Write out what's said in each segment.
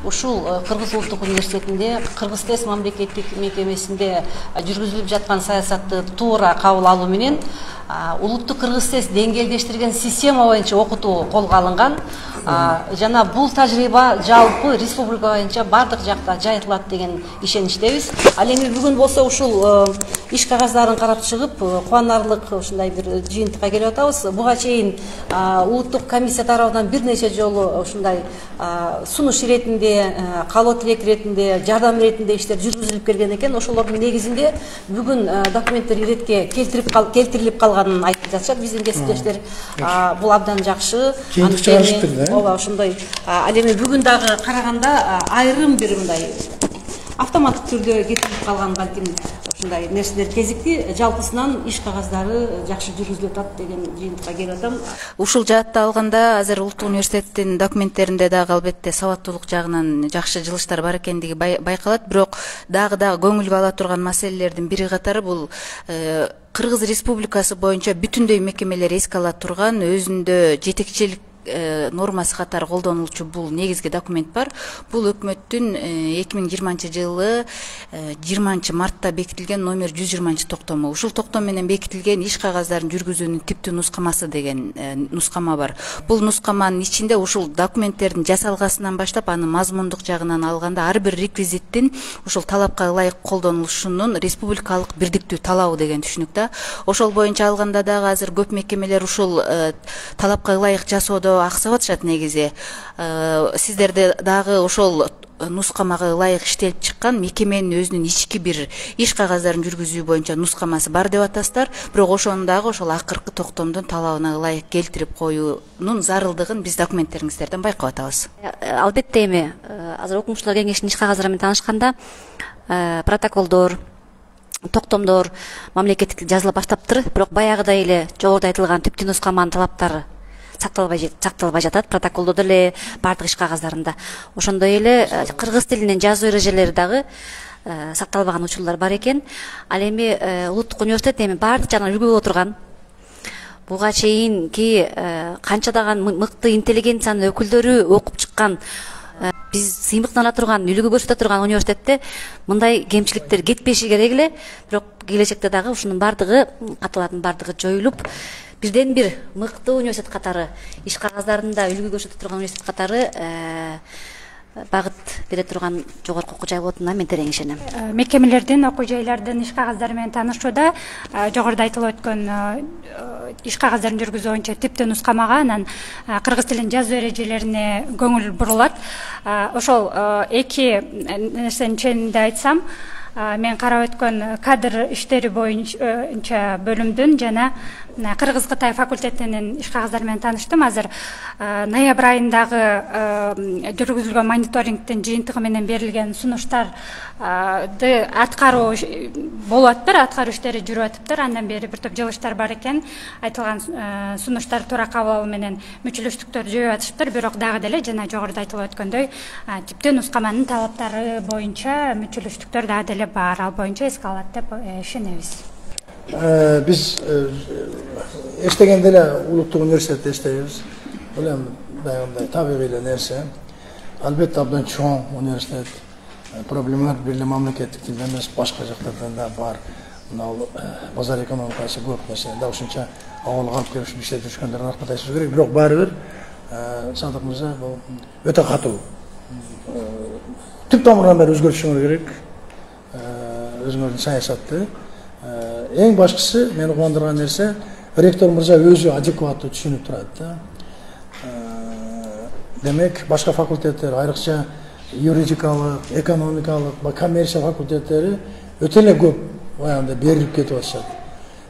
ушул Кыргыз улуттук университетинде Кыргыз тест мамлекеттик мекемесинде жүргүзүлүп жаткан саясатты туура кабыл алуу менен улуттук кыргыз тест деңгээлдештирген система боюнча окутуу колго алынган. Жана бул тажрыйба жалпы республика боюнча бардык жакта жайылтылат деген ишеничтебиз. Ал эми бүгүн болсо ушул иш кагаздарын карап чыгып, кубанарлык ушундай бир жыйынтыкка келип атабыз. Буга чейин улуттук комиссия тарабынан бир нече жолу ушундай сунуш иретинде, каалоо тилек иретинде, жардам иретинде иштер жүргүзүлүп келген экен. Ошолордун негизинде бүгүн документтер иретке келтирилип калганын айтып жатышат биздин кесиптештер. Бул абдан жакшы. Ооба, ошондой. Ал эми бүгүн дагы караганда айрым бир мындай автоматтык түрдө кетирип калган балким ушундай нерселер кезикти. Жалпысынан иш кагаздары жакшы жүргүзүлүп атат деген жыйынтыкка келип атам. Ушул жаатта алганда азыр улуттук университеттин документтеринде дагы албетте сабаттуулук жагынан жакшы жылыштар бар экендиги байкалат. Бирок дагы көңүлгө ала турган маселелердин бири катары бул Кыргыз Республикасы боюнча бүтүндөй мекемелер эске ала турган өзүндө жетекчилик нормасы катары колдонулчу бул негизги документ бар. Бул өкмөттүн 2020-жылы 20-мартта бекитилген номер 120 токтому. Ушул токтом менен бекитилген иш кагаздарын жүргүзүүнүн типтүү нускамасы деген нускама бар. Бул нускаманын ичинде ушул документтердин жасалгасынан баштап анын мазмундук жагынан алганда ар бир реквизиттин ушул талапка ылайык колдонулушунун республикалык бирдиктүү талабы деген түшүнүк да. Ошол боюнча алганда дагы азыр көп мекемелер ушул талапка ылайык жасоодо аксап атышат негизи. Сиздерде дагы ошол нускамага ылайык иштелип чыккан мекеменин өзүнүн ички бир иш кагаздарын жүргүзүү боюнча нускамасы бар деп атасыздар. Бирок ошону дагы ошол акыркы токтомдун талабына ылайык келтирип коюунун зарылдыгын биз документтериңиздерден байкап атабыз. Албетте эми азыр окумуштуулар кеңешинин иш кагаздары менен таанышканда протоколдор, токтомдор мамлекеттик жазыла баштаптыр. Бирок баягыдай эле жогоруда айтылган типтүү нускаманын талаптары сакталбай жатат. Протоколдо деле бардык иш кагаздарында. Ошондой эле кыргыз тилинен жазуу эрежелери дагы сакталбаган учурлар бар экен. Ал эми улуттук университет эми бардык жагынан үлгү боло турган. Буга чейинки канчадаган мыкты интеллигенциянын өкүлдөрү окуп чыккан, биз сыймыктана турган, үлгү көрсөтө турган университетте мындай кемчиликтер кетпеши керек эле. Бирок келечекте дагы ушунун бардыгы, каталардын бардыгы жоюлуп, бирден бир мыкты университет катары, иш кагаздарында үлгү көрсөтө турган университет катары багыт бере турган жогорку окуу жай болотуна мен терең ишенем. Мекемелердин, окуу жайлардын иш кагаздары менен таанышууда жогоруда айтылып өткөн иш кагаздарын жүргүзүү боюнча типтүү нускамага, анан кыргыз тилинин жазуу эрежелерине көңүл бурулат. Ошол эки нерсенин ченинде айтсам, мен карап өткөн кадр иштери боюнча бөлүмдүн жана Кыргыз-Кытай факультетинин иш кагаздары менен тааныштым. Азыр ноябрь айындагы жүргүзүлгөн мониторингдин жыйынтыгы менен берилген сунуштарды аткаруу болуп атыптыр, аткаруу иштери жүрүп атыптыр. Андан бери бир топ жылыштар бар экен. Айтылган сунуштар туура кабыл алуу менен мүчөлөштүктөр жөө атышыптыр. Бирок дагы деле жана жогоруда айтылып өткөндөй типтүү нускаманын талаптары боюнча мүчөлөштүктөр дагы деле бар. Ал боюнча эске алат деп ишенебиз. Biz eştegende de Uluttuk Üniversitesi eşteyiz. Öyle tabiiyle neyse. Elbette abdan çoğun üniversitet problemler birli memleketlik dillerimiz başka jaklardan da var. Pazar ekonomikası bu mesela da uşunça ağıl kalıp görüşüp işler düşkünlerin arkadaşız gerek. Birok bari sadıkımıza öte katı. Tüp tamırdan beri özgürlüğünü gerek. Özgürlüğün sayasattı. En başkası meni kuvandırgan nerse rektor Mırza özü adekvatlı düşünüp turadi. Demek başka fakültetler ayrıca yuridikalık, ekonomikalık, kommersiya fakültetleri ötele köp oyanda berilip ketip atышат.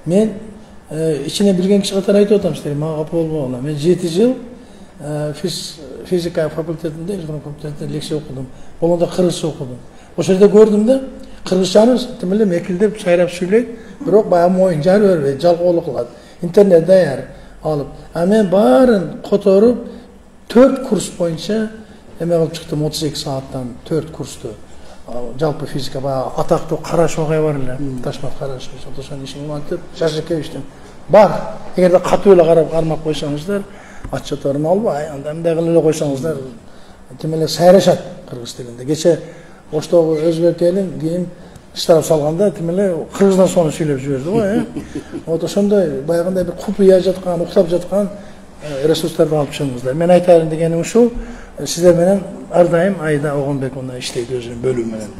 Men içine bilgen kişi katar aytып атам силерге, мага капа болбогуна. Мен 7 жыл физика факультетинде, экономика факультетинде лекция окудум. Болонда кыргызча окудум. Ошол жерде көрдүм да, кыргызчаны тим эле мекилдеп сайрап сүйлөйт, бирок баягы моюн жар бербейт, жалкоолук кылат. Интернет даяр алып. А мен баарын которуп 4 курс боюнча эме кылып чыктым, 32 сааттан 4 курсту. Жалпы физика баягы атактуу Караш агай бар эле, Ташмат Караш, ошонун ишин антып Жашыкевичтин бар. Эгерде катуу эле кармап койсоңуздар, отчетлорун албай, анда мындай кылып эле койсоңуздар, тим эле сайрашат. кыргыз тилинде. Кече Оштогу өзбек элин кийин штраф салганда тим эле кыргыздан сону сүйлөп жиберди го. Вот ошондой баягындай бир купуя жаткан, уктап жаткан ресурстарды алып чыгыңыздар. Мен айтайын дегеним ушул, сиздер менен ар дайым Айда Огонбек мына иштейт өзүнүн бөлүмү менен.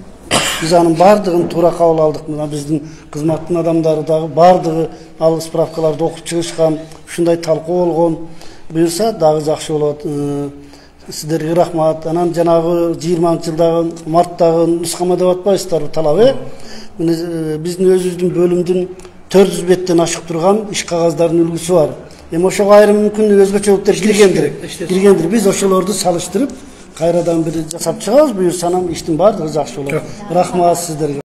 Biz anın bardığın tura kabul aldık. Mına bizden kızmattın adamları da bardığı al spravkalarda okup çıkışkan, şunday talkı olgun buyursa daha жақсы болады. Sizlerge rahmat. Anan janağı 20 жылдагы марттагы нускама деп атпайсыздар талабы. Биздин өзүбүздүн бөлүмдүн 400 беттен ашык турган иш кагаздардын үлгүсү бар. Эми ошого айрым мүмкүн өзгөчөлүктөр киргендир. Биз ошолорду салыштырып кайрадан бир жасап чыгабыз. Буюрса анан иштин баардыгы жакшы болот. Рахмат сиздерге.